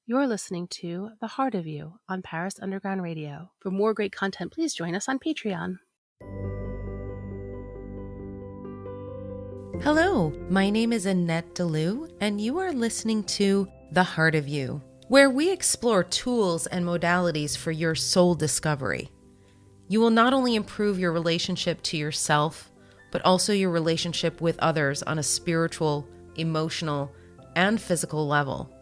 You're listening to The Heart of You on Paris Underground Radio. For more great content, please join us on Patreon. Hello, my name is Annette Deleu, and you are listening to The Heart of You, where we explore tools and modalities for your soul discovery. You will not only improve your relationship to yourself, but also your relationship with others on a spiritual, emotional, and physical level.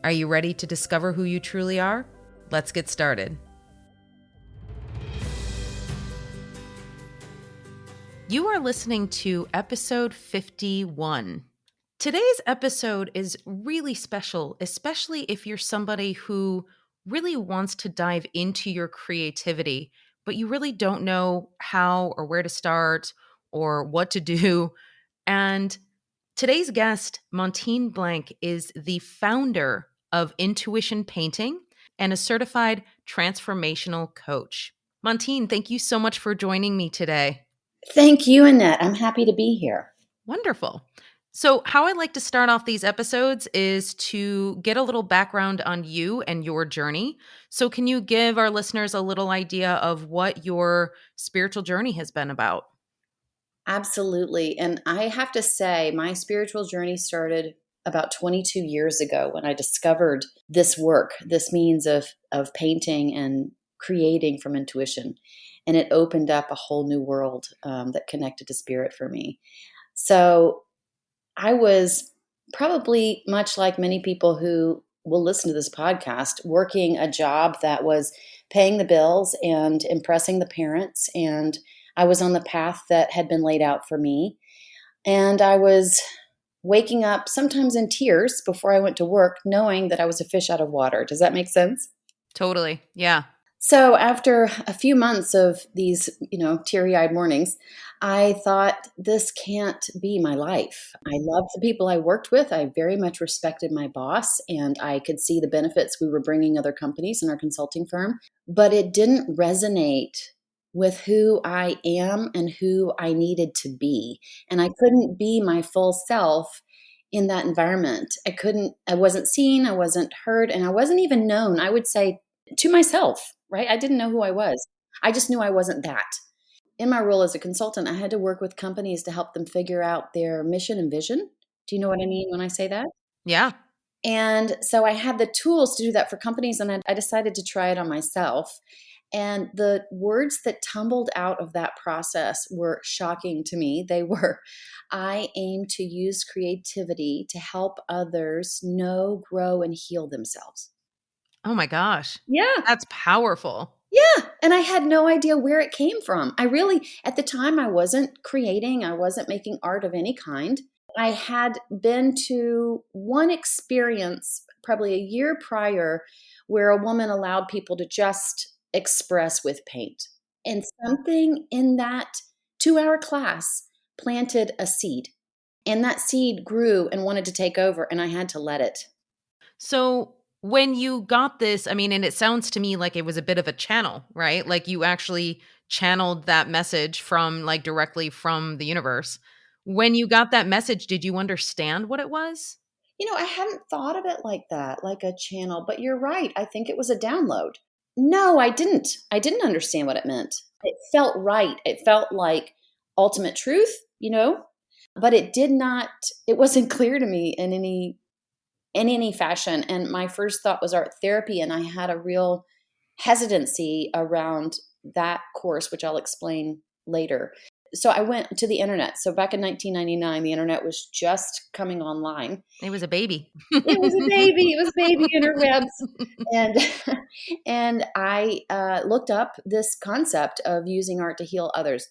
Are you ready to discover who you truly are? Let's get started. You are listening to episode 51. Today's episode is really special, especially if you're somebody who really wants to dive into your creativity, but you really don't know how or where to start or what to do. And today's guest, Montine Blank, is the founder of Intuition Painting and a certified transformational coach. Montine, thank you so much for joining me today. Thank you, Annette. I'm happy to be here. Wonderful. So, how I like to start off these episodes is to get a little background on you and your journey. So, can you give our listeners a little idea of what your spiritual journey has been about? Absolutely. And I have to say, my spiritual journey started about 22 years ago when I discovered this work, this means of painting and creating from intuition. And it opened up a whole new world that connected to spirit for me. So I was probably much like many people who will listen to this podcast, working a job that was paying the bills and impressing the parents. And I was on the path that had been laid out for me. And I was waking up sometimes in tears before I went to work, knowing that I was a fish out of water. Does that make sense? Totally. Yeah. So after a few months of these, teary-eyed mornings, I thought, this can't be my life. I loved the people I worked with. I very much respected my boss, and I could see the benefits we were bringing other companies in our consulting firm. But it didn't resonate with who I am and who I needed to be. And I couldn't be my full self in that environment. I wasn't seen, I wasn't heard, and I wasn't even known, I would say, to myself, right? I didn't know who I was. I just knew I wasn't that. In my role as a consultant, I had to work with companies to help them figure out their mission and vision. Do you know what I mean when I say that? Yeah. And so I had the tools to do that for companies, and I decided to try it on myself. And the words that tumbled out of that process were shocking to me. They were, I aim to use creativity to help others know, grow, and heal themselves. Oh my gosh. Yeah. That's powerful. Yeah. And I had no idea where it came from. At the time, I wasn't creating, I wasn't making art of any kind. I had been to one experience probably a year prior where a woman allowed people to just express with paint. And something in that 2-hour class planted a seed. And that seed grew and wanted to take over, and I had to let it. So, when you got this, and it sounds to me like it was a bit of a channel, right? Like you actually channeled that message from directly from the universe. When you got that message, did you understand what it was? I hadn't thought of it like that, like a channel, but you're right. I think it was a download. No, I didn't. I didn't understand what it meant. It felt right. It felt like ultimate truth, but it wasn't clear to me in any fashion. And my first thought was art therapy, and I had a real hesitancy around that course, which I'll explain later. So I went to the internet. So back in 1999, the internet was just coming online. It was a baby. It was a baby. It was baby interwebs. And I looked up this concept of using art to heal others.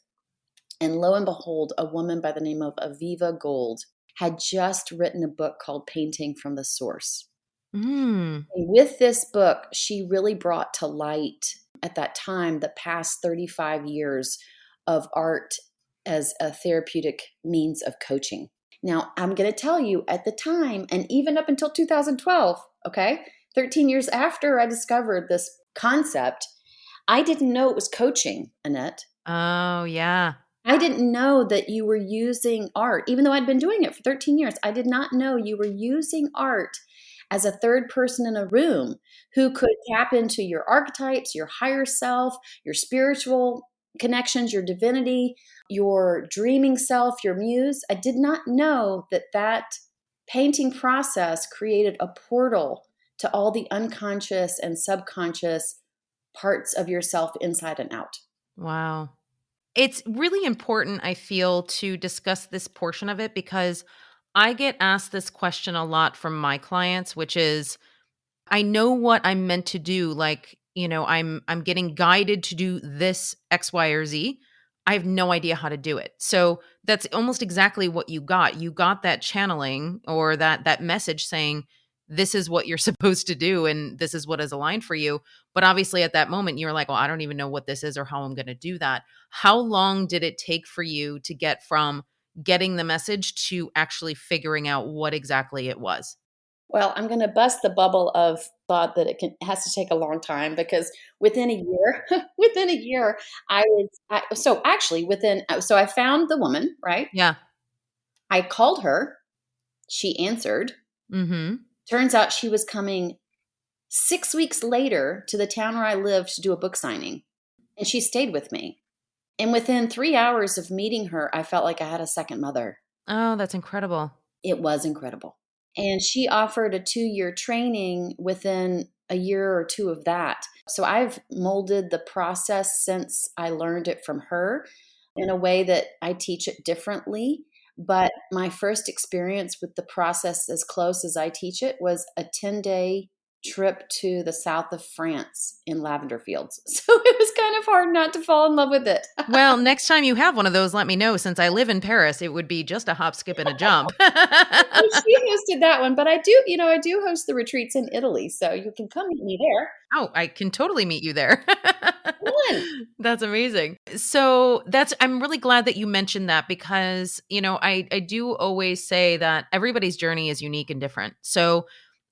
And lo and behold, a woman by the name of Aviva Gold had just written a book called Painting from the Source. Mm. And with this book, she really brought to light at that time the past 35 years of art as a therapeutic means of coaching. Now, I'm going to tell you, at the time, and even up until 2012, 13 years after I discovered this concept, I didn't know it was coaching, Annette. Oh, yeah. I didn't know that you were using art, even though I'd been doing it for 13 years. I did not know you were using art as a third person in a room who could tap into your archetypes, your higher self, your spiritual connections, your divinity, your dreaming self, your muse. I did not know that that painting process created a portal to all the unconscious and subconscious parts of yourself inside and out. Wow. It's really important, I feel, to discuss this portion of it because I get asked this question a lot from my clients, which is I know what I'm meant to do. Like, I'm getting guided to do this X, Y, or Z. I have no idea how to do it. So that's almost exactly what you got. You got that channeling or that message saying, this is what you're supposed to do and this is what is aligned for you. But obviously at that moment you're like, well, I don't even know what this is or how I'm going to do that. How long did it take for you to get from getting the message to actually figuring out what exactly it was? Well, I'm going to bust the bubble of thought that it has to take a long time because within a year, within a year, so actually so I found the woman, right? Yeah. I called her. She answered. Mhm. Turns out she was coming 6 weeks later to the town where I live to do a book signing. And she stayed with me. And within 3 hours of meeting her, I felt like I had a second mother. Oh, that's incredible. It was incredible. And she offered a 2-year training within a year or two of that. So I've molded the process since I learned it from her in a way that I teach it differently. But my first experience with the process, as close as I teach it, was a 10-day trip to the south of France in lavender fields. So it was kind of hard not to fall in love with it. Well, next time you have one of those, let me know. Since I live in Paris, it would be just a hop, skip, and a jump. Well, she hosted that one, but I do host the retreats in Italy, so you can come meet me there. Oh, I can totally meet you there. Come on. That's amazing. So I'm really glad that you mentioned that because, I do always say that everybody's journey is unique and different. So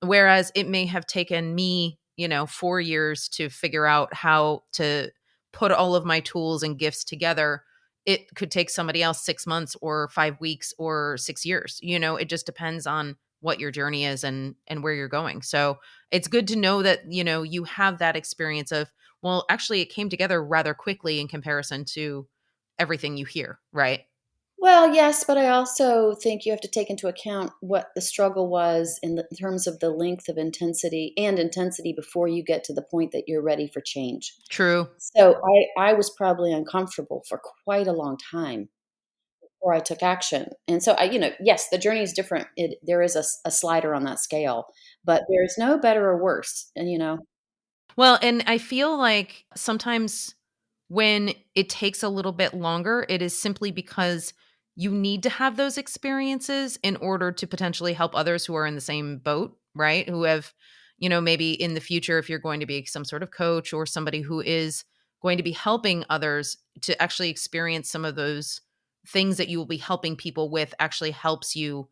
whereas it may have taken me, 4 years to figure out how to put all of my tools and gifts together, it could take somebody else 6 months or 5 weeks or 6 years. It just depends on what your journey is and where you're going. So it's good to know that, you have that experience of, well, actually, it came together rather quickly in comparison to everything you hear, right? Well, yes, but I also think you have to take into account what the struggle was in terms of the length of intensity before you get to the point that you're ready for change. True. So I was probably uncomfortable for quite a long time before I took action. And so yes, the journey is different. There is a slider on that scale, but there's no better or worse. And Well, and I feel like sometimes when it takes a little bit longer, it is simply because you need to have those experiences in order to potentially help others who are in the same boat, right? Who have, maybe in the future, if you're going to be some sort of coach or somebody who is going to be helping others to actually experience some of those things that you will be helping people with actually helps you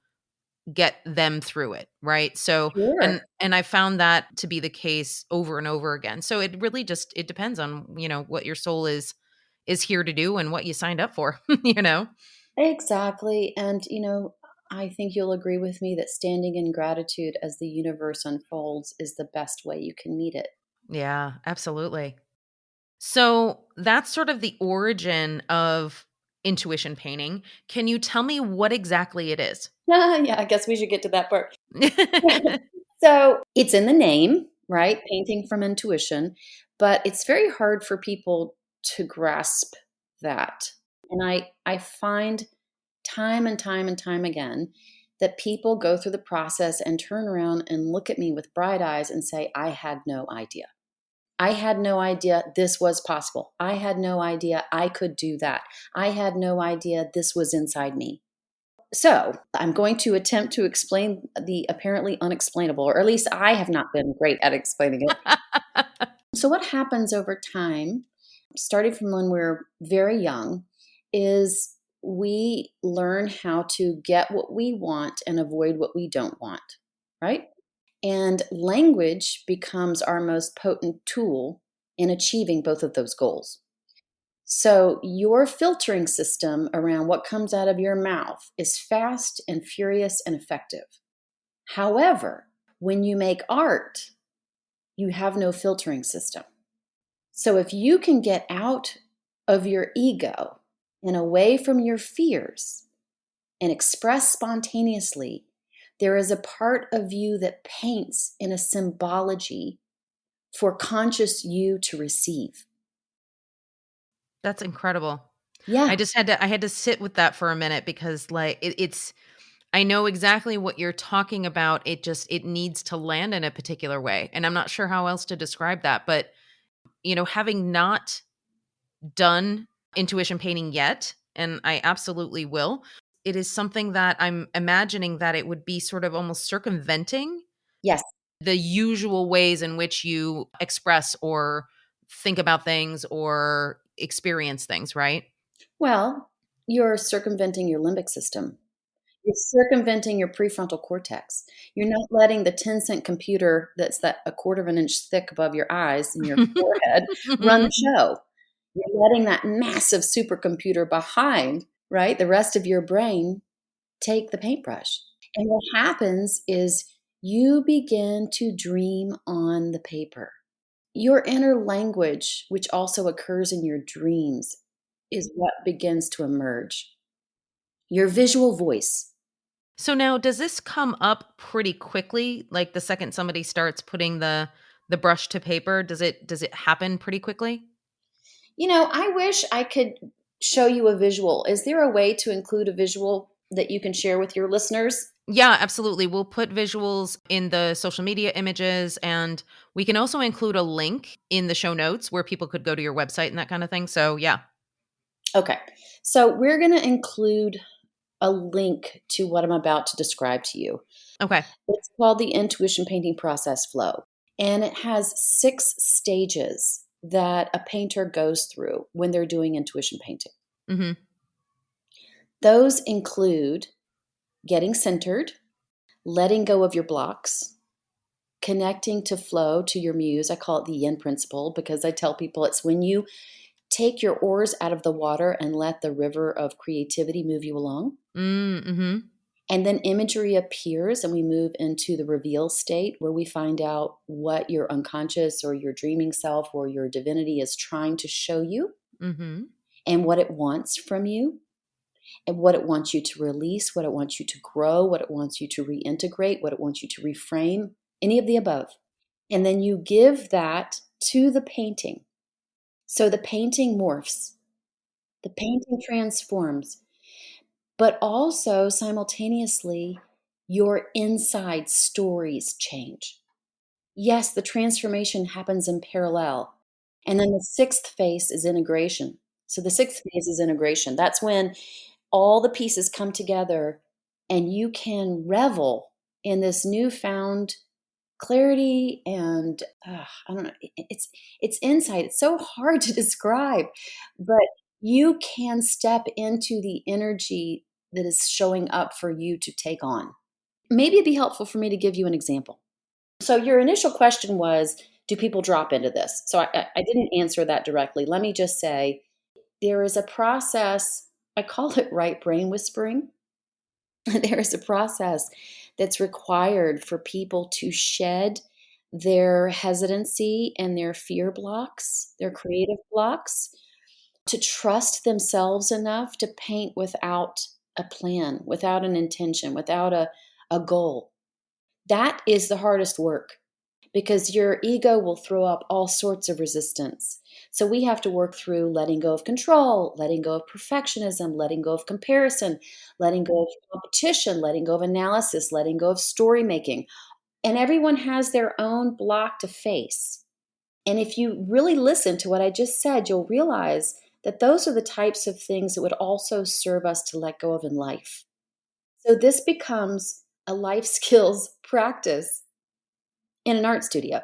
get them through it, right? So, and sure. and I found that to be the case over and over again. So it really just it depends on, what your soul is here to do and what you signed up for, you know? Exactly. And, I think you'll agree with me that standing in gratitude as the universe unfolds is the best way you can meet it. Yeah, absolutely. So that's sort of the origin of intuition painting. Can you tell me what exactly it is? Yeah, I guess we should get to that part. So it's in the name, right? Painting from intuition, but it's very hard for people to grasp that. And I find time and time and time again that people go through the process and turn around and look at me with bright eyes and say, I had no idea. I had no idea this was possible. I had no idea I could do that. I had no idea this was inside me. So, I'm going to attempt to explain the apparently unexplainable, or at least I have not been great at explaining it. So, what happens over time, starting from when we're very young, is we learn how to get what we want and avoid what we don't want, right? And language becomes our most potent tool in achieving both of those goals. So, your filtering system around what comes out of your mouth is fast and furious and effective. However, When you make art, you have no filtering system. So if you can get out of your ego and away from your fears and express spontaneously, there is a part of you that paints in a symbology for conscious you to receive. That's incredible. Yeah. I had to sit with that for a minute because like it's I know exactly what you're talking about. It needs to land in a particular way. And I'm not sure how else to describe that, but having not done intuition painting yet, and I absolutely will, it is something that I'm imagining that it would be sort of almost circumventing Yes. the usual ways in which you express or think about things or experience things, right? Well, you're circumventing your limbic system. You're circumventing your prefrontal cortex. You're not letting the 10-cent computer that's that a quarter of an inch thick above your eyes and your forehead run the show. You're letting that massive supercomputer behind, right, the rest of your brain take the paintbrush. And what happens is you begin to dream on the paper. Your inner language, which also occurs in your dreams, is what begins to emerge. Your visual voice. So now does this come up pretty quickly? Like the second somebody starts putting the brush to paper, does it happen pretty quickly? I wish I could show you a visual. Is there a way to include a visual that you can share with your listeners? Yeah, absolutely. We'll put visuals in the social media images, and we can also include a link in the show notes where people could go to your website and that kind of thing. So, yeah. Okay. So we're going to include a link to what I'm about to describe to you. Okay. It's called the Intuition Painting Process Flow, and it has 6 stages that a painter goes through when they're doing intuition painting. Mhm. Those include getting centered, letting go of your blocks, connecting to flow, to your muse. I call it the yin principle because I tell people it's when you take your oars out of the water and let the river of creativity move you along. Mhm. And then imagery appears, and we move into the reveal state where we find out what your unconscious or your dreaming self or your divinity is trying to show you Mhm. and what it wants from you and what it wants you to release, what it wants you to grow, what it wants you to reintegrate, what it wants you to reframe, any of the above. And then you give that to the painting. So the painting morphs, the painting transforms, but also simultaneously, your inside stories change. Yes, the transformation happens in parallel. And then the sixth phase is integration. So the sixth phase is integration. That's when all the pieces come together and you can revel in this newfound clarity and I don't know, it's insight. It's so hard to describe, but you can step into the energy that is showing up for you to take on. Maybe it'd be helpful for me to give you an example. So your initial question was, do people drop into this? So I didn't answer that directly. Let me just say there is a process. I call it right brain whispering. There is a process that's required for people to shed their hesitancy and their fear blocks, their creative blocks, to trust themselves enough to paint without a plan, without an intention, without a goal. That is the hardest work because your ego will throw up all sorts of resistance. So we have to work through letting go of control, letting go of perfectionism, letting go of comparison, letting go of competition, letting go of analysis, letting go of story making. And everyone has their own block to face. And if you really listen to what I just said, you'll realize that those are the types of things that would also serve us to let go of in life. So this becomes a life skills practice in an art studio.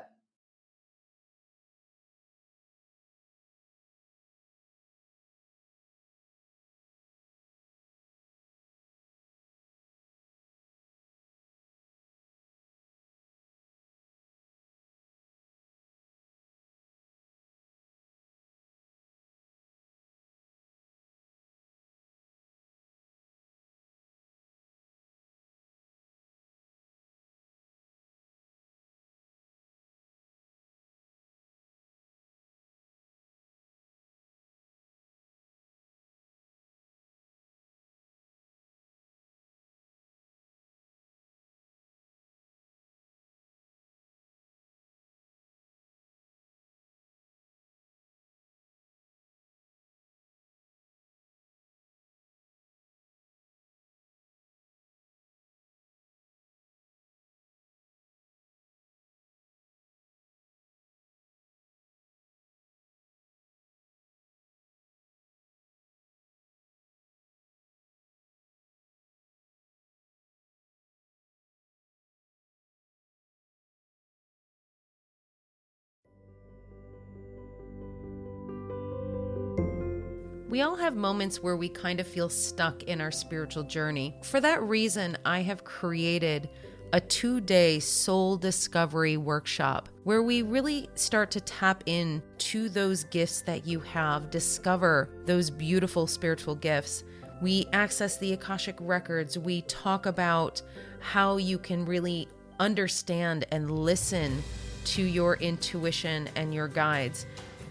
We all have moments where we kind of feel stuck in our spiritual journey. For that reason, I have created a 2-day soul discovery workshop where we really start to tap in to those gifts that you have, discover those beautiful spiritual gifts. We access the Akashic records. We talk about how you can really understand and listen to your intuition and your guides.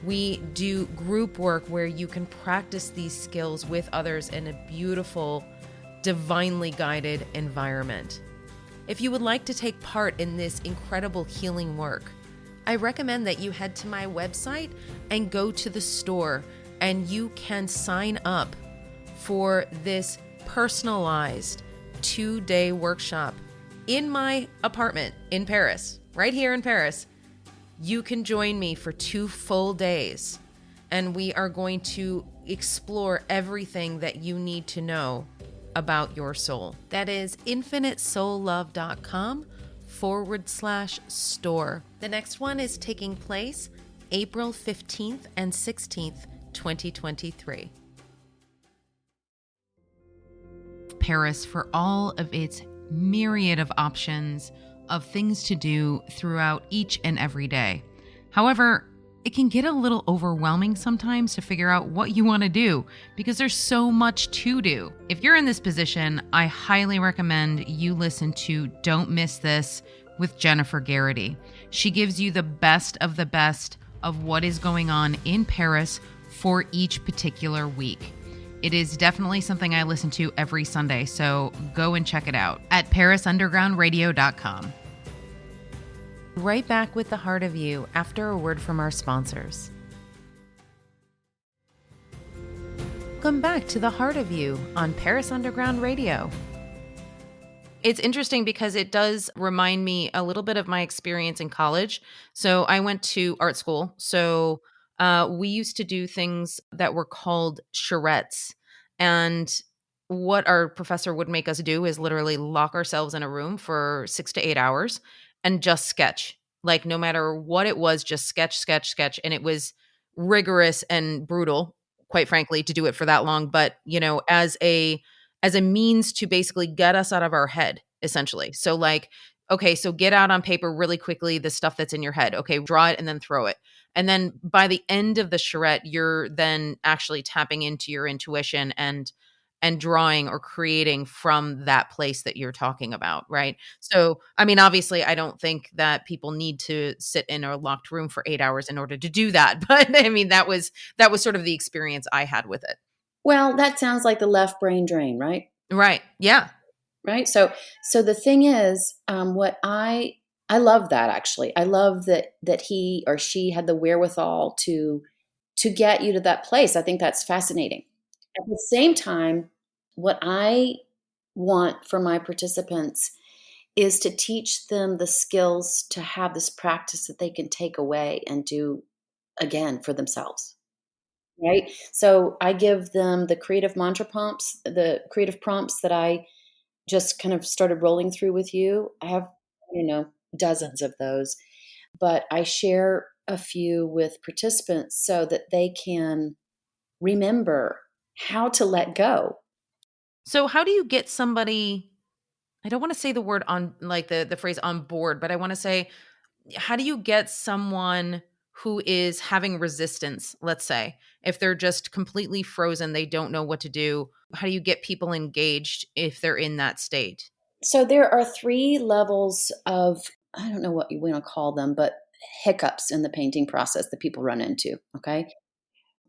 We do group work where you can practice these skills with others in a beautiful, divinely guided environment. If you would like to take part in this incredible healing work, I recommend that you head to my website and go to the store, and you can sign up for this personalized 2-day workshop in my apartment in Paris, right here in Paris. You can join me for 2 full days, and we are going to explore everything that you need to know about your soul. That is infinitesoullove.com/store. The next one is taking place April 15th and 16th, 2023. Paris for all of its myriad of options of things to do throughout each and every day. However, it can get a little overwhelming sometimes to figure out what you want to do because there's so much to do. If you're in this position, I highly recommend you listen to Don't Miss This with Jennifer Garrity. She gives you the best of what is going on in Paris for each particular week. It is definitely something I listen to every Sunday, so go and check it out at parisundergroundradio.com. Right back with the heart of you after a word from our sponsors. Welcome back to the heart of you on Paris Underground Radio. It's interesting because it does remind me a little bit of my experience in college. So I went to art school. So we used to do things that were called charrettes. And what our professor would make us do is literally lock ourselves in a room for 6 to 8 hours and just sketch. Like no matter what it was, just sketch, sketch, sketch. And it was rigorous and brutal, quite frankly, to do it for that long. But, you know, as a means to basically get us out of our head, essentially. So like, okay, so get out on paper really quickly the stuff that's in your head. Okay, draw it and then throw it. And then by the end of the charrette, you're then actually tapping into your intuition and drawing or creating from that place that you're talking about, right? So, I mean, obviously, I don't think that people need to sit in a locked room for 8 hours in order to do that. But I mean, that was sort of the experience I had with it. Well, that sounds like the left brain drain, right? Right. Yeah. Right. So the thing is, what I love that actually. I love that he or she had the wherewithal to get you to that place. I think that's fascinating. At the same time, what I want for my participants is to teach them the skills to have this practice that they can take away and do again for themselves. Right? So I give them the creative mantra prompts, the creative prompts that I just kind of started rolling through with you. I have, dozens of those, but I share a few with participants so that they can remember how to let go. So how do you get somebody, I don't want to say the word on like the phrase on board, but I want to say, how do you get someone who is having resistance, let's say, if they're just completely frozen, they don't know what to do? How do you get people engaged if they're in that state? So there are 3 levels of, I don't know what you want to call them, but hiccups in the painting process that people run into. Okay.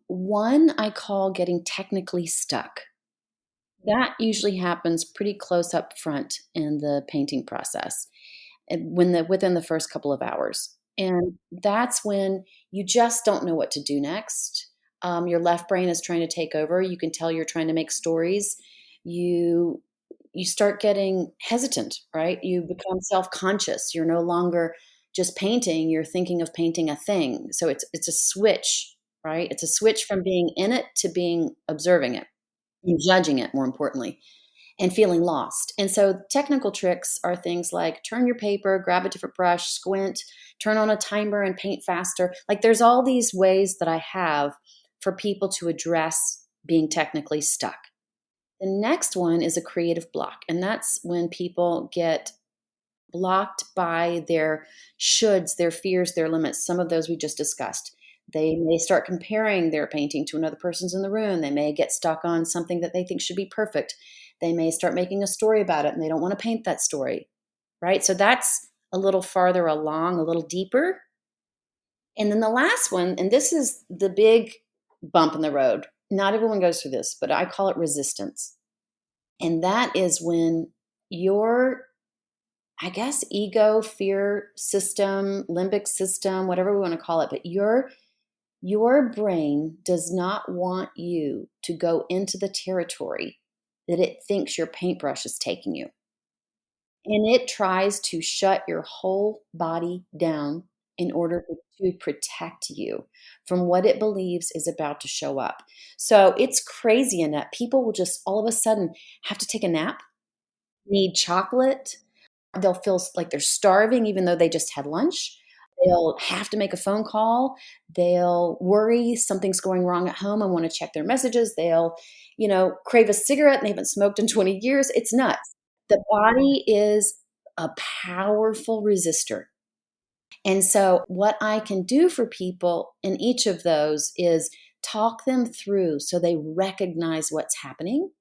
One I call getting technically stuck. That usually happens pretty close up front in the painting process, and within the first couple of hours. And that's when you just don't know what to do next. Your left brain is trying to take over. You can tell you're trying to make stories. You start getting hesitant, right? You become self-conscious. You're no longer just painting. You're thinking of painting a thing. So it's a switch, right? It's a switch from being in it to being observing it and judging it, more importantly, and feeling lost. And so technical tricks are things like turn your paper, grab a different brush, squint, turn on a timer and paint faster. Like there's all these ways that I have for people to address being technically stuck. The next one is a creative block, and that's when people get blocked by their shoulds, their fears, their limits. Some of those we just discussed. They may start comparing their painting to another person's in the room. They may get stuck on something that they think should be perfect. They may start making a story about it and they don't want to paint that story, right? So that's a little farther along, a little deeper. And then the last one, and this is the big bump in the road. Not everyone goes through this, but I call it resistance. And that is when your, I guess, ego, fear system, limbic system, whatever we want to call it, but your brain does not want you to go into the territory that it thinks your paintbrush is taking you. And it tries to shut your whole body down in order to protect you from what it believes is about to show up. So it's crazy in that people will just all of a sudden have to take a nap, need chocolate. They'll feel like they're starving even though they just had lunch. They'll have to make a phone call. They'll worry something's going wrong at home and want to check their messages. They'll, crave a cigarette and they haven't smoked in 20 years. It's nuts. The body is a powerful resistor. And so what I can do for people in each of those is talk them through so they recognize what's happening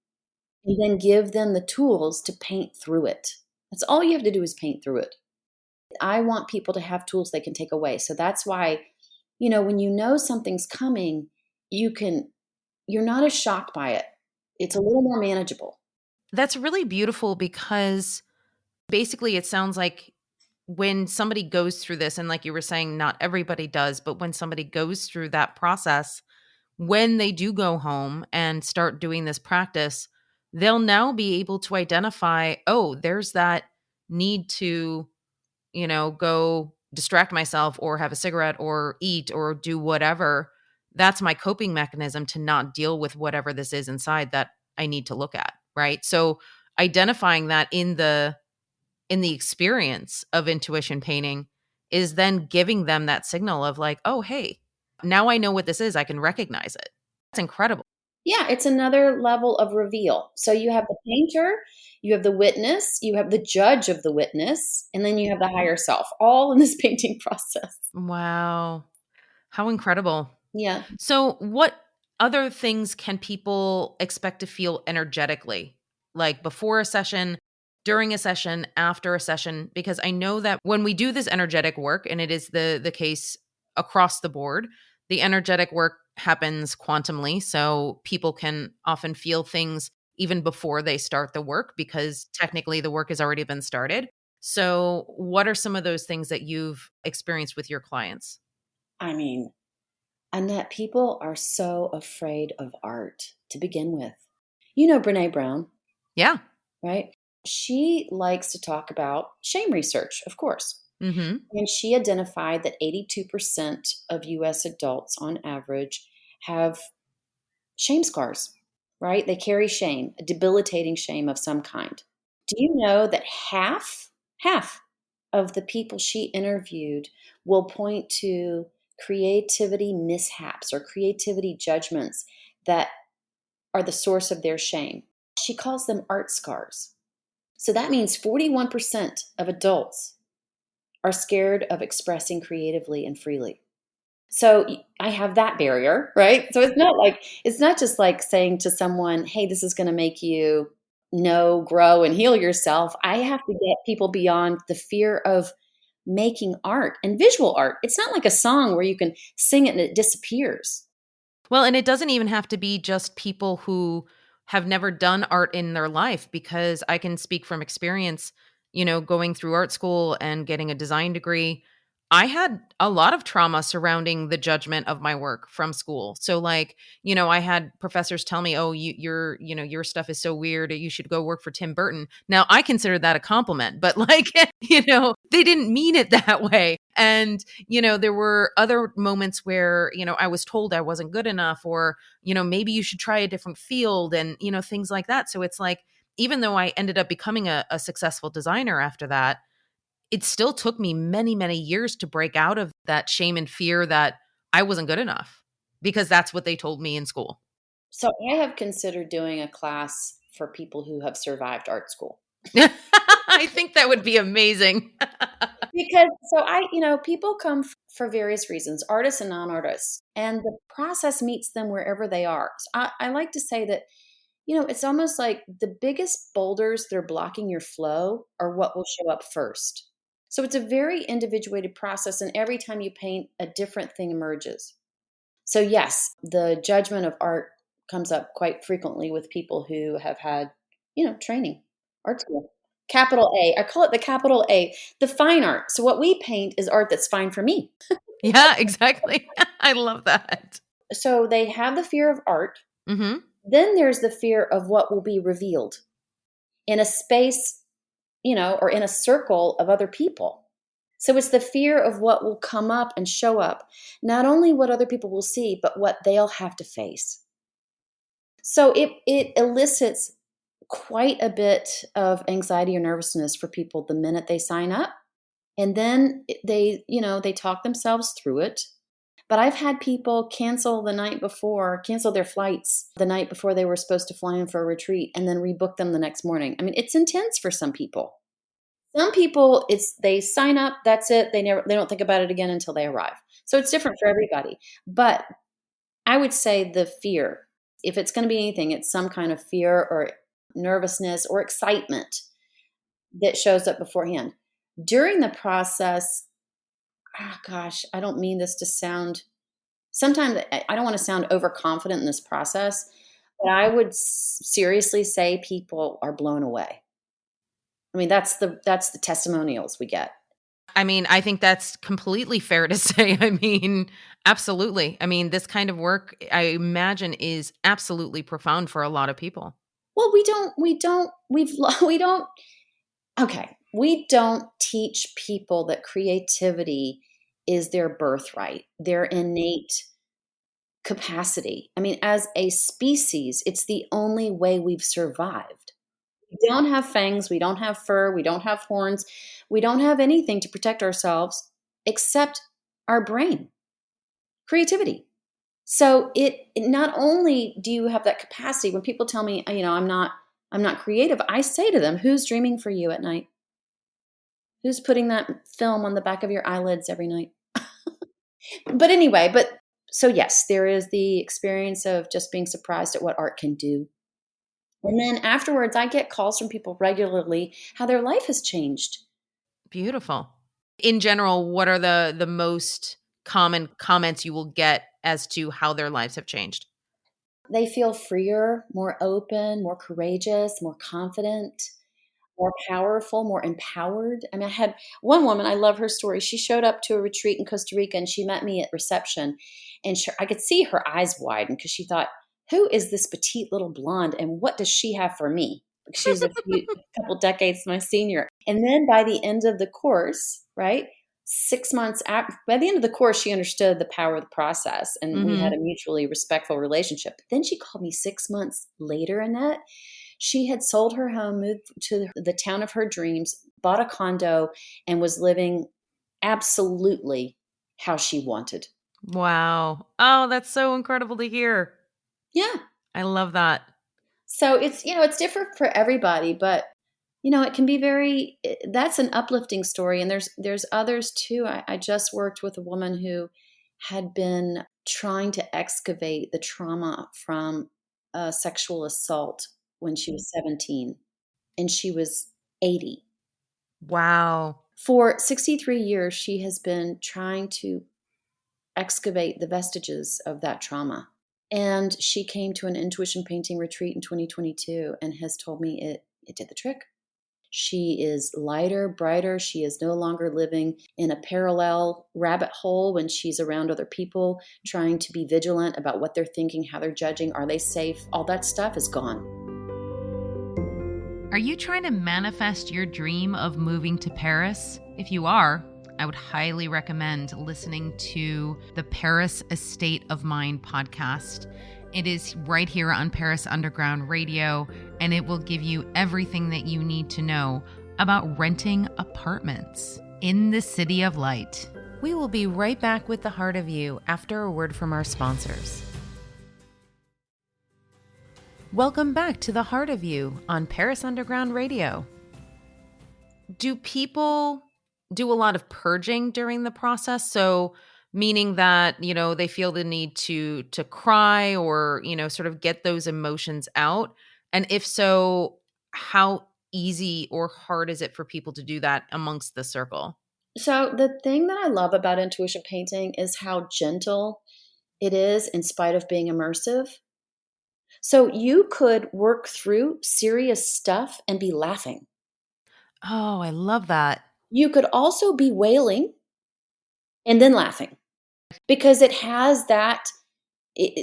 and then give them the tools to paint through it. That's all you have to do is paint through it. I want people to have tools they can take away. So that's why, when you know something's coming, you're not as shocked by it. It's a little more manageable. That's really beautiful because basically it sounds like when somebody goes through this, and like you were saying, not everybody does, but when somebody goes through that process, when they do go home and start doing this practice, they'll now be able to identify, oh, there's that need to, go distract myself or have a cigarette or eat or do whatever. That's my coping mechanism to not deal with whatever this is inside that I need to look at, right? So identifying that in the experience of intuition painting is then giving them that signal of like, oh, hey, now I know what this is. I can recognize it. That's incredible. Yeah, it's another level of reveal. So you have the painter, you have the witness, you have the judge of the witness, and then you have the higher self, all in this painting process. Wow. How incredible. Yeah. So, what other things can people expect to feel energetically, like before a session, during a session, after a session? Because I know that when we do this energetic work, and it is the case across the board, the energetic work happens quantumly. So people can often feel things even before they start the work because technically the work has already been started. So, what are some of those things that you've experienced with your clients? I mean, Annette, people are so afraid of art to begin with. You know Brene Brown, Yeah. right? She likes to talk about shame research, of course. Mhm. And she identified that 82% of US adults on average have shame scars, right? They carry shame, a debilitating shame of some kind. Do you know that half of the people she interviewed will point to creativity mishaps or creativity judgments that are the source of their shame? She calls them art scars. So that means 41% of adults are scared of expressing creatively and freely. So I have that barrier, right? So it's not just like saying to someone, "Hey, this is going to make you know, grow, and heal yourself." I have to get people beyond the fear of making art and visual art. It's not like a song where you can sing it and it disappears. Well, and it doesn't even have to be just people who have never done art in their life, because I can speak from experience, going through art school and getting a design degree. I had a lot of trauma surrounding the judgment of my work from school. So like, I had professors tell me, "Oh, your stuff is so weird. You should go work for Tim Burton." Now, I consider that a compliment, but like, they didn't mean it that way. And there were other moments where, I was told I wasn't good enough, or, maybe you should try a different field and, things like that. So it's like, even though I ended up becoming a successful designer after that, it still took me many, many years to break out of that shame and fear that I wasn't good enough, because that's what they told me in school. So I have considered doing a class for people who have survived art school. I think that would be amazing. Because people come for various reasons, artists and non-artists, and the process meets them wherever they are. So I like to say that, it's almost like the biggest boulders that are blocking your flow are what will show up first. So it's a very individuated process, and every time you paint, a different thing emerges. So yes, the judgment of art comes up quite frequently with people who have had, training, art school. Capital A. I call it the capital A, the fine art. So what we paint is art that's fine for me. Yeah, exactly. I love that. So they have the fear of art. Hmm. Then there's the fear of what will be revealed in a space, or in a circle of other people. So it's the fear of what will come up and show up, not only what other people will see, but what they'll have to face. So it elicits quite a bit of anxiety or nervousness for people the minute they sign up. And then they talk themselves through it. But I've had people cancel their flights the night before they were supposed to fly in for a retreat and then rebook them the next morning. I mean, it's intense for some people. Some people, they sign up, that's it. They don't think about it again until they arrive. So it's different for everybody. But I would say the fear, if it's going to be anything, it's some kind of fear or nervousness or excitement that shows up beforehand. During the process, oh gosh, I don't mean this to sound, sometimes I don't want to sound overconfident in this process, but I would seriously say people are blown away. I mean, that's the testimonials we get. I mean, I think that's completely fair to say. I mean, absolutely. I mean, this kind of work, I imagine, is absolutely profound for a lot of people. Well, we don't teach people that creativity is their birthright, their innate capacity. I mean, as a species, it's the only way we've survived. We don't have fangs, we don't have fur, we don't have horns, we don't have anything to protect ourselves except our brain, creativity. So it not only do you have that capacity, when people tell me, I'm not creative, I say to them, who's dreaming for you at night? Who's putting that film on the back of your eyelids every night? But anyway, so yes, there is the experience of just being surprised at what art can do. And then afterwards, I get calls from people regularly how their life has changed. Beautiful. In general, what are the most common comments you will get as to how their lives have changed? They feel freer, more open, more courageous, more confident, more powerful, more empowered. I mean, I had one woman, I love her story. She showed up to a retreat in Costa Rica and she met me at reception. And I could see her eyes widen because she thought, who is this petite little blonde and what does she have for me? She's a couple decades my senior. And then by the end of the course, right, 6 months after, by the end of the course, she understood the power of the process and we had Mhm. a mutually respectful relationship. But then she called me 6 months later, Annette. She had sold her home, moved to the town of her dreams, bought a condo, and was living absolutely how she wanted. Wow. Oh, that's so incredible to hear. Yeah. I love that. So it's different for everybody, but it can be that's an uplifting story. And there's others too. I just worked with a woman who had been trying to excavate the trauma from a sexual assault when she was 17 and she was 80. Wow. For 63 years, she has been trying to excavate the vestiges of that trauma. And she came to an intuition painting retreat in 2022 and has told me it did the trick. She is lighter, brighter. She is no longer living in a parallel rabbit hole when she's around other people, trying to be vigilant about what they're thinking, how they're judging, are they safe? All that stuff is gone. Are you trying to manifest your dream of moving to Paris? If you are, I would highly recommend listening to the Paris Estate of Mind podcast. It is right here on Paris Underground Radio, and it will give you everything that you need to know about renting apartments in the City of Light. We will be right back with the Heart of You after a word from our sponsors. Welcome back to The Heart of You on Paris Underground Radio. Do people do a lot of purging during the process? So meaning that, they feel the need to cry or, sort of get those emotions out? And if so, how easy or hard is it for people to do that amongst the circle? So, the thing that I love about intuition painting is how gentle it is in spite of being immersive. So, you could work through serious stuff and be laughing. Oh, I love that. You could also be wailing and then laughing because it has that.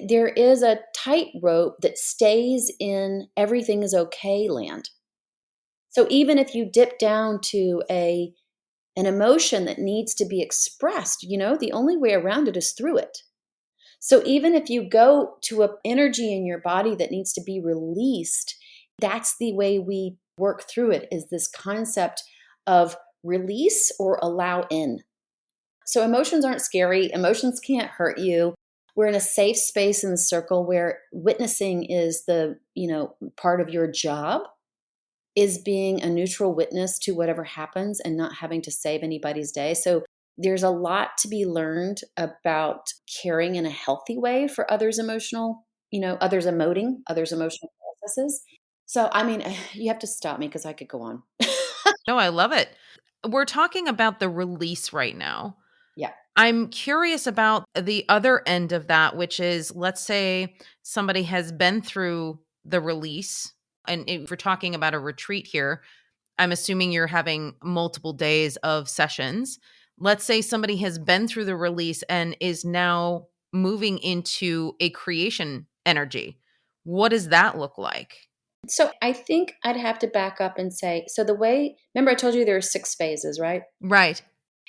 There is a tightrope that stays in everything is okay land. So even if you dip down to an emotion that needs to be expressed, the only way around it is through it. So even if you go to an energy in your body that needs to be released, that's the way we work through it, is this concept of release or allow in. So emotions aren't scary. Emotions can't hurt you. We're in a safe space in the circle where witnessing is the, part of your job, is being a neutral witness to whatever happens and not having to save anybody's day. So there's a lot to be learned about caring in a healthy way for others' emotional, others emoting, others' emotional processes. So, I mean, you have to stop me because I could go on. No, I love it. We're talking about the release right now. Yeah. I'm curious about the other end of that, which is, let's say somebody has been through the release. And if we're talking about a retreat here, I'm assuming you're having multiple days of sessions. Let's say somebody has been through the release and is now moving into a creation energy. What does that look like? So I think I'd have to back up and say, so the way, remember I told you there are 6 phases, right? Right.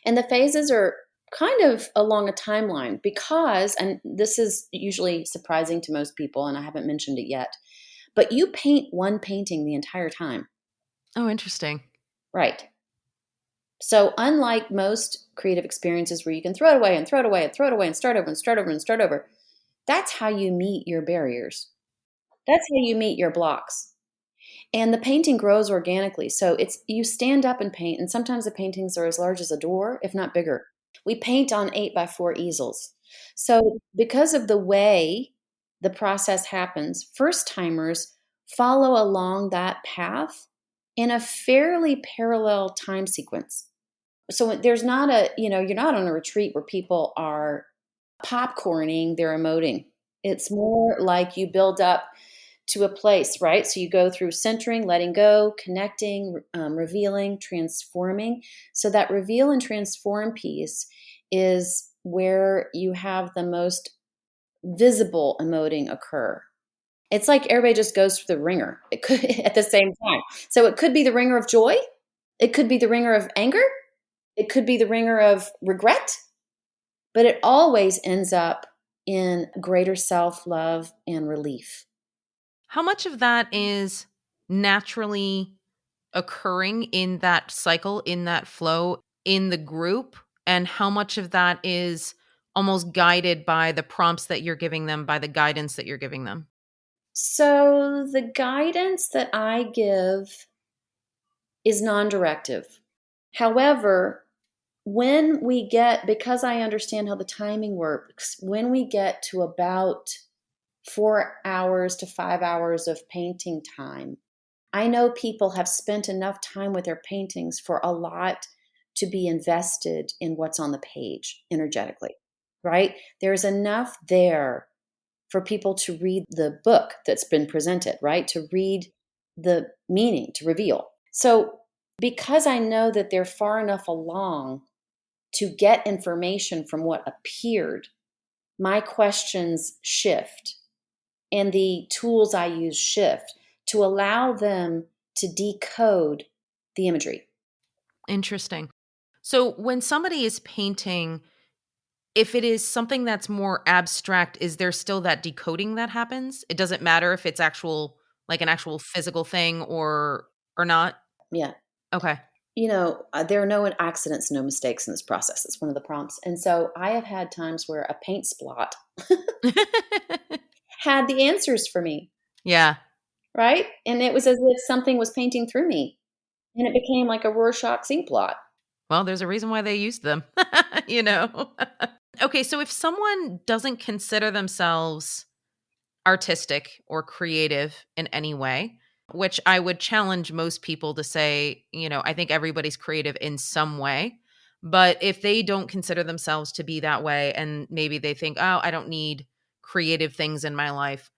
And the phases are kind of along a timeline because, and this is usually surprising to most people, and I haven't mentioned it yet, but you paint one painting the entire time. Oh, interesting. Right. So unlike most creative experiences where you can throw it away and throw it away and throw it away and start over and start over and start over, that's how you meet your barriers. That's how you meet your blocks. And the painting grows organically. So it's you stand up and paint, and sometimes the paintings are as large as a door, if not bigger. We paint on 8x4 easels. So because of the way the process happens, first timers follow along that path in a fairly parallel time sequence. So there's not you're not on a retreat where people are popcorning their emoting. It's more like you build up to a place, right? So you go through centering, letting go, connecting, revealing, transforming. So that reveal and transform piece is where you have the most visible emoting occur. It's like everybody just goes through the ringer. It could at the same time. So it could be the ringer of joy. It could be the ringer of anger. It could be the ringer of regret, but it always ends up in greater self love and relief. How much of that is naturally occurring in that cycle, in that flow, in the group? And how much of that is almost guided by the prompts that you're giving them, by the guidance that you're giving them? So the guidance that I give is non directive. However, because I understand how the timing works, when we get to about 4 hours to 5 hours of painting time, I know people have spent enough time with their paintings for a lot to be invested in what's on the page energetically, right? There's enough there for people to read the book that's been presented, right? To read the meaning, to reveal. So, because I know that they're far enough along to get information from what appeared, my questions shift and the tools I use shift to allow them to decode the imagery. Interesting. So when somebody is painting, if it is something that's more abstract, is there still that decoding that happens? It doesn't matter if it's like an actual physical thing or not? Yeah. Okay. There are no accidents, no mistakes in this process. It's one of the prompts. And so I have had times where a paint splot had the answers for me. Yeah. right? And it was as if something was painting through me, and it became like a Rorschach ink blot. Well, there's a reason why they used them, you know? Okay, so if someone doesn't consider themselves artistic or creative in any way, which I would challenge most people to say, I think everybody's creative in some way. But if they don't consider themselves to be that way and maybe they think, oh, I don't need creative things in my life,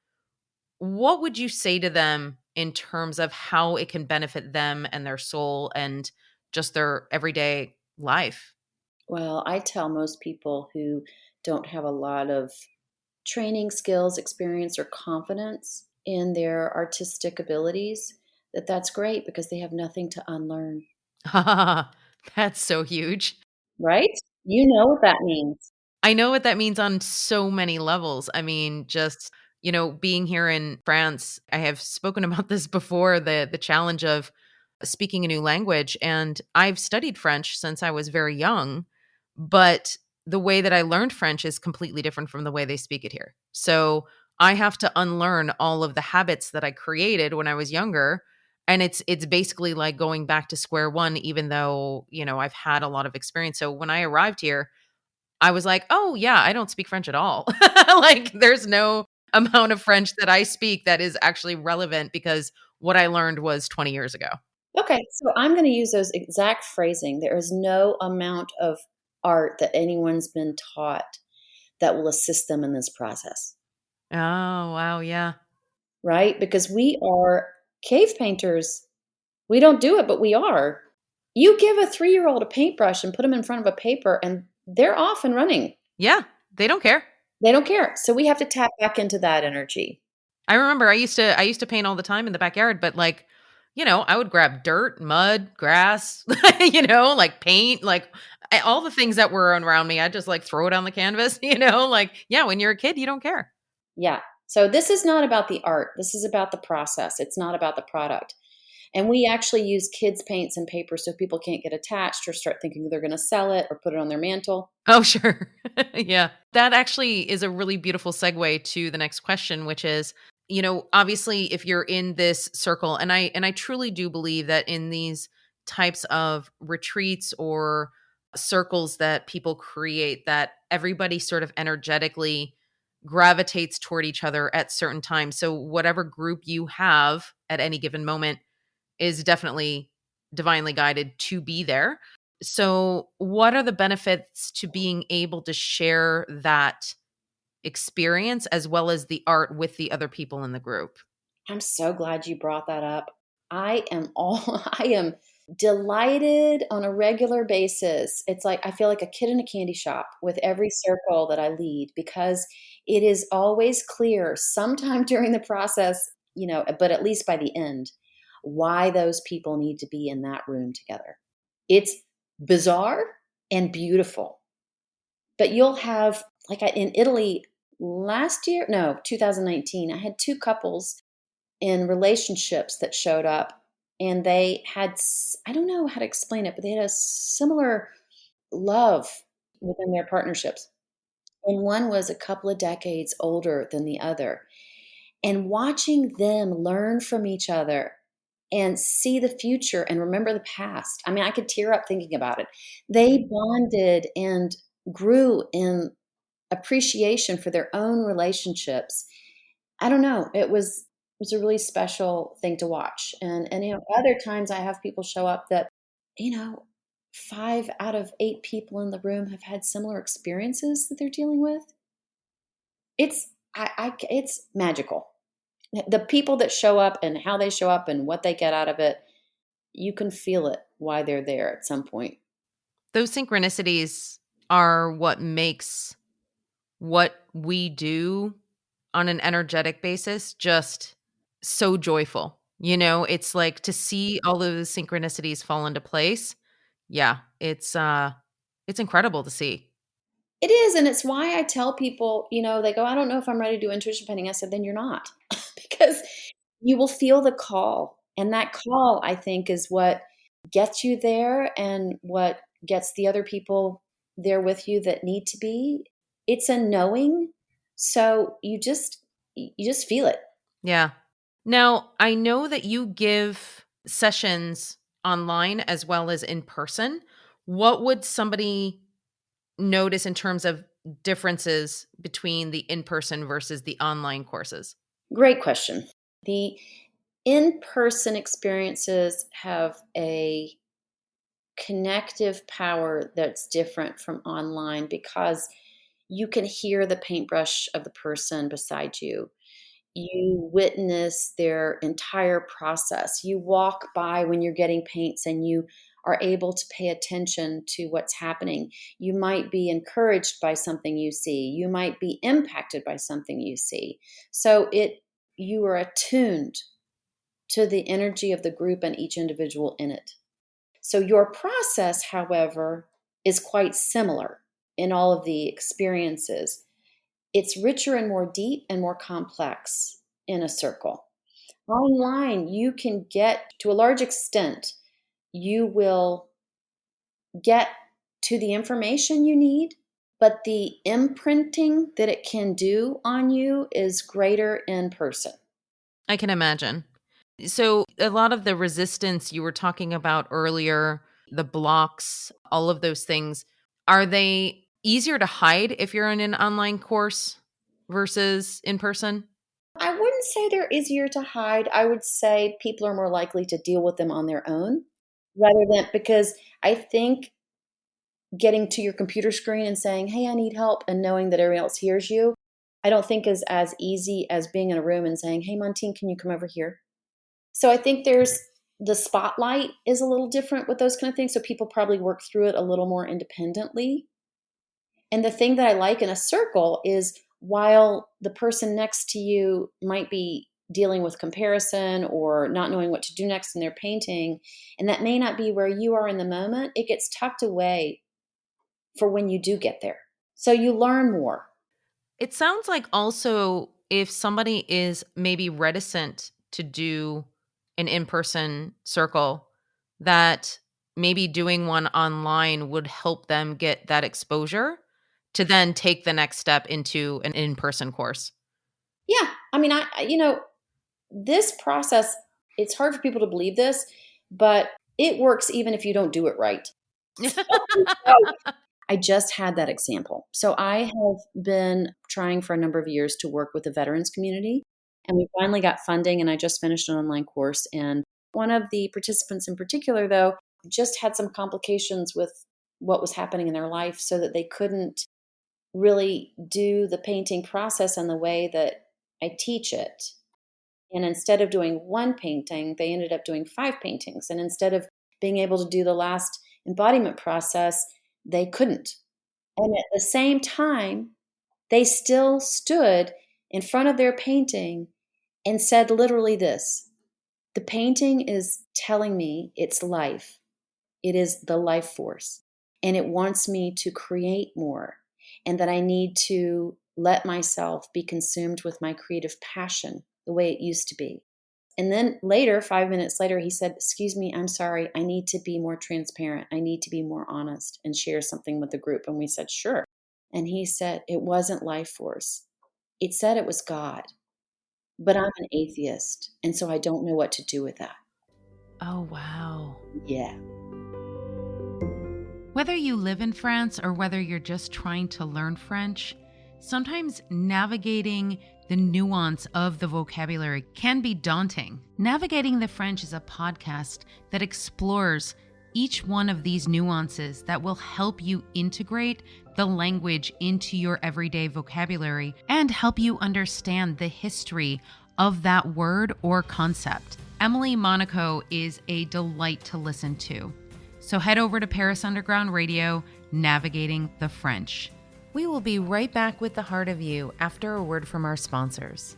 what would you say to them in terms of how it can benefit them and their soul and just their everyday life? Well, I tell most people who don't have a lot of training, skills, experience, or confidence in their artistic abilities that that's great because they have nothing to unlearn, That's so huge. right? You know what that means. I know what that means on so many levels. I mean, just, being here in France, I have spoken about this before, the challenge of speaking a new language, and I've studied French since I was very young, but the way that I learned French is completely different from the way they speak it here. So, I have to unlearn all of the habits that I created when I was younger, and it's basically like going back to square one even though, I've had a lot of experience. So, when I arrived here, I was like, "Oh, yeah, I don't speak French at all." Like, there's no amount of French that I speak that is actually relevant because what I learned was 20 years ago. Okay, so I'm going to use those exact phrasing. There is no amount of art that anyone's been taught that will assist them in this process, Oh, wow, yeah. right? Because we are cave painters. We don't do it, but we are. You give a 3-year-old a paintbrush and put them in front of a paper, and they're off and running. Yeah, they don't care. They don't care. So we have to tap back into that energy. I remember I used to paint all the time in the backyard, but, like, I would grab dirt, mud, grass, like paint, like, all the things that were around me, I'd just, like, throw it on the canvas, like, yeah, when you're a kid, you don't care. Yeah. So this is not about the art. This is about the process. It's not about the product. And we actually use kids' paints and paper so people can't get attached or start thinking they're going to sell it or put it on their mantle. Oh, sure. Yeah. That actually is a really beautiful segue to the next question, which is, obviously if you're in this circle, and I truly do believe that in these types of retreats or circles that people create, that everybody sort of energetically gravitates toward each other at certain times. So whatever group you have at any given moment is definitely divinely guided to be there. So, what are the benefits to being able to share that experience as well as the art with the other people in the group? I'm so glad you brought that up. I am delighted on a regular basis. It's like I feel like a kid in a candy shop with every circle that I lead because it is always clear sometime during the process, but at least by the end, why those people need to be in that room together. It's bizarre and beautiful. But you'll have in Italy last year, no, 2019, I had two couples in relationships that showed up and they had I don't know how to explain it, but they had a similar love within their partnerships. And one was a couple of decades older than the other. And watching them learn from each other and see the future and remember the past. I mean, I could tear up thinking about it. They bonded and grew in appreciation for their own relationships. I don't know. It was a really special thing to watch. And other times I have people show up that, you know, 5 out of 8 people in the room have had similar experiences that they're dealing with. It's magical. The people that show up and how they show up and what they get out of it, you can feel it why they're there at some point. Those synchronicities are what makes what we do on an energetic basis just so joyful. It's like to see all of the synchronicities fall into place. Yeah, it's incredible to see. It is, and it's why I tell people, they go, "I don't know if I'm ready to do intuition painting." I said, "Then you're not." Because you will feel the call, and that call, I think, is what gets you there and what gets the other people there with you that need to be. It's a knowing, so you just feel it. Yeah. Now, I know that you give sessions online as well as in person. What would somebody notice in terms of differences between the in person versus the online courses? Great question. The in person experiences have a connective power that's different from online because you can hear the paintbrush of the person beside you. You witness their entire process. You walk by when you're getting paints and you are able to pay attention to what's happening. You might be encouraged by something you see. You might be impacted by something you see. So it you are attuned to the energy of the group and each individual in it. So your process, however, is quite similar in all of the experiences. It's richer and more deep and more complex in a circle. Online, you can get to a large extent, you will get to the information you need, but the imprinting that it can do on you is greater in person. I can imagine. So, a lot of the resistance you were talking about earlier, the blocks, all of those things, are they easier to hide if you're in an online course versus in person? I wouldn't say they're easier to hide. I would say people are more likely to deal with them on their own rather than because I think getting to your computer screen and saying, "Hey, I need help," and knowing that everyone else hears you, I don't think is as easy as being in a room and saying, "Hey, Montine, can you come over here?" So I think there's the spotlight is a little different with those kind of things. So people probably work through it a little more independently. And the thing that I like in a circle is while the person next to you might be dealing with comparison or not knowing what to do next in their painting, and that may not be where you are in the moment, it gets tucked away for when you do get there. So you learn more. It sounds like also if somebody is maybe reticent to do an in person circle, that maybe doing one online would help them get that exposure to then take the next step into an in person course. Yeah. I mean, this process, it's hard for people to believe this, but it works even if you don't do it right. I just had that example. So I have been trying for a number of years to work with the veterans community, and we finally got funding, and I just finished an online course. And one of the participants in particular, though, just had some complications with what was happening in their life so that they couldn't really do the painting process in the way that I teach it. And instead of doing one painting, they ended up doing five paintings. And instead of being able to do the last embodiment process, they couldn't. And at the same time, they still stood in front of their painting and said literally this: the painting is telling me it's life. It is the life force. And it wants me to create more, and that I need to let myself be consumed with my creative passion the way it used to be. And then later, 5 minutes later, he said, "Excuse me, I'm sorry. I need to be more transparent. I need to be more honest and share something with the group." And we said, "Sure." And he said, "It wasn't life force. It said it was God, but I'm an atheist. And so I don't know what to do with that." Oh, wow. Yeah. Whether you live in France or whether you're just trying to learn French, sometimes navigating the nuance of the vocabulary can be daunting. Navigating the French is a podcast that explores each one of these nuances that will help you integrate the language into your everyday vocabulary and help you understand the history of that word or concept. Emily Monaco is a delight to listen to. So head over to Paris Underground Radio, Navigating the French. We will be right back with the heart of you after a word from our sponsors.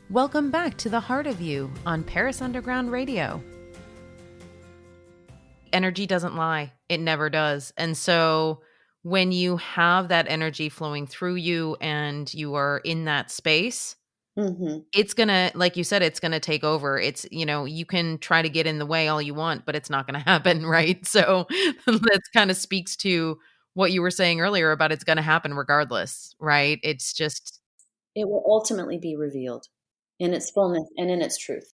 Welcome back to the Heart of You on Paris Underground Radio. Energy doesn't lie. It never does. And so when you have that energy flowing through you and you are in that space, Mm-hmm. it's going to, like you said, it's going to take over. It's, you can try to get in the way all you want, but it's not going to happen, right? So that kind of speaks to what you were saying earlier about it's going to happen regardless, right? It's just It will ultimately be revealed in its fullness and in its truth.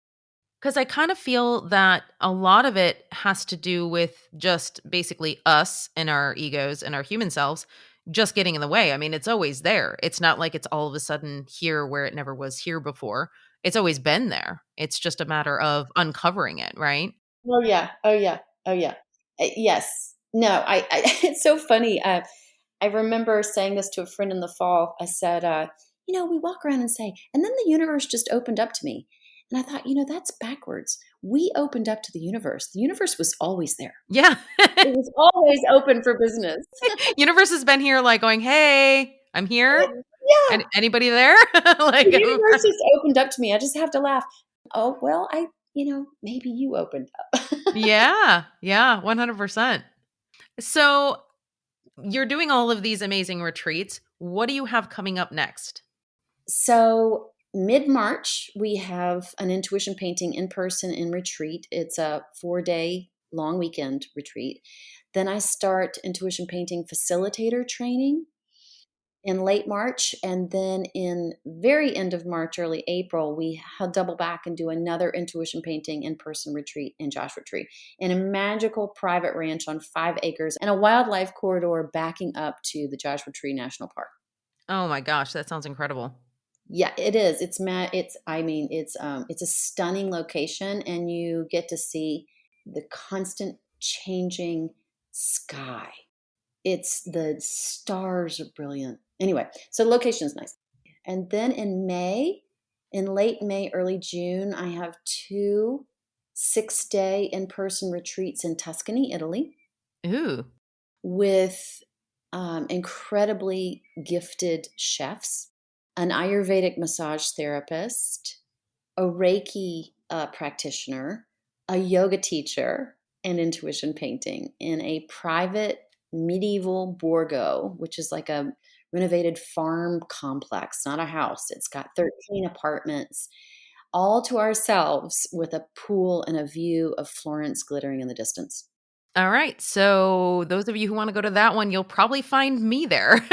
Because I kind of feel that a lot of it has to do with just basically us and our egos and our human selves just getting in the way. I mean, it's always there. It's not like it's all of a sudden here where it never was here before. It's always been there. It's just a matter of uncovering it, right? Oh, yeah. Oh, yeah. Oh, yeah. Yes. No, it's so funny. I remember saying this to a friend in the fall. I said, we walk around and say, and then the universe just opened up to me. And I thought, that's backwards. We opened up to the universe. The universe was always there. Yeah. It was always open for business. Universe has been here like going, "Hey, I'm here. Yeah. Anybody there?" The Like universe just opened up to me. I just have to laugh. Oh, well, maybe you opened up. yeah. Yeah, 100%. So, you're doing all of these amazing retreats. What do you have coming up next? So mid-March, we have an intuition painting in person in retreat. It's a 4-day long weekend retreat. Then I start intuition painting facilitator training in late March. And then in very end of March, early April, we double back and do another intuition painting in person retreat in Joshua Tree in a magical private ranch on 5 acres and a wildlife corridor backing up to the Joshua Tree National Park. Oh my gosh, that sounds incredible. Yeah, it is. It's a stunning location, and you get to see the constant changing sky. The stars are brilliant. Anyway, so the location is nice. And then in late May, early June, I have 2 6-day in-person retreats in Tuscany, Italy, Ooh. with incredibly gifted chefs, an Ayurvedic massage therapist, a Reiki practitioner, a yoga teacher, and intuition painting in a private medieval Borgo, which is like a renovated farm complex, not a house. It's got 13 apartments, all to ourselves with a pool and a view of Florence glittering in the distance. All right. So, those of you who want to go to that one, you'll probably find me there.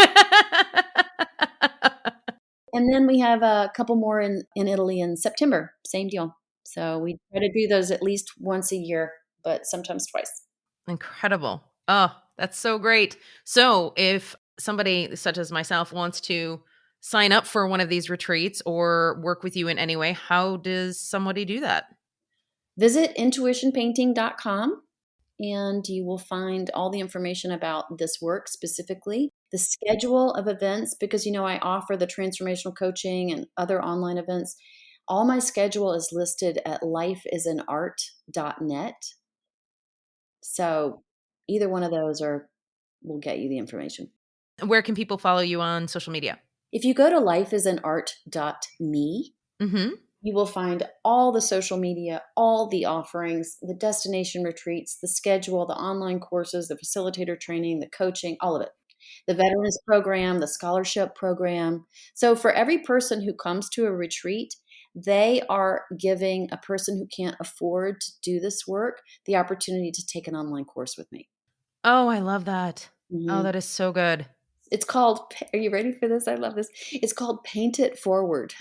And then we have a couple more in Italy in September. Same deal. So we try to do those at least once a year, but sometimes twice. Incredible. Oh, that's so great. So, if somebody such as myself wants to sign up for one of these retreats or work with you in any way, how does somebody do that? Visit intuitionpainting.com and you will find all the information about this work specifically, the schedule of events, because I offer the transformational coaching and other online events. All my schedule is listed at lifeisanart.net. So either one of those will get you the information. Where can people follow you on social media? If you go to lifeisanart.me, Mhm. you will find all the social media, all the offerings, the destination retreats, the schedule, the online courses, the facilitator training, the coaching, all of it. The veterans program, the scholarship program. So for every person who comes to a retreat, they are giving a person who can't afford to do this work the opportunity to take an online course with me. Oh, I love that. Oh, Mhm. that is so good. It's called, are you ready for this? I love this. It's called Paint It Forward.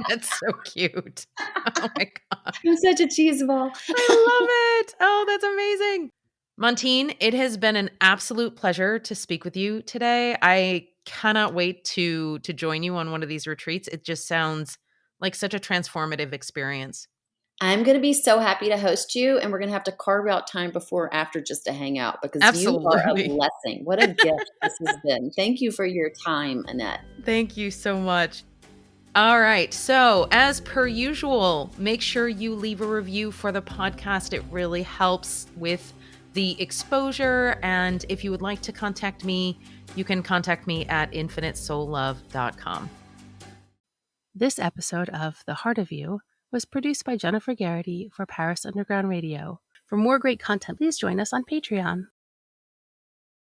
That's so cute. Oh my god. I'm such a cheeseball. I love it. Oh, that's amazing. Montine, it has been an absolute pleasure to speak with you today. I cannot wait to join you on one of these retreats. It just sounds like such a transformative experience. I'm going to be so happy to host you, and we're going to have to carve out time before or after just to hang out because you are a Absolutely. blessing. What a gift this has been. Thank you for your time, Annette. Thank you so much. All right. So, as per usual, make sure you leave a review for the podcast. It really helps with the exposure. And if you would like to contact me, you can contact me at infinitesoullove.com. This episode of The Heart of You was produced by Jennifer Garrity for Paris Underground Radio. For more great content, please join us on Patreon.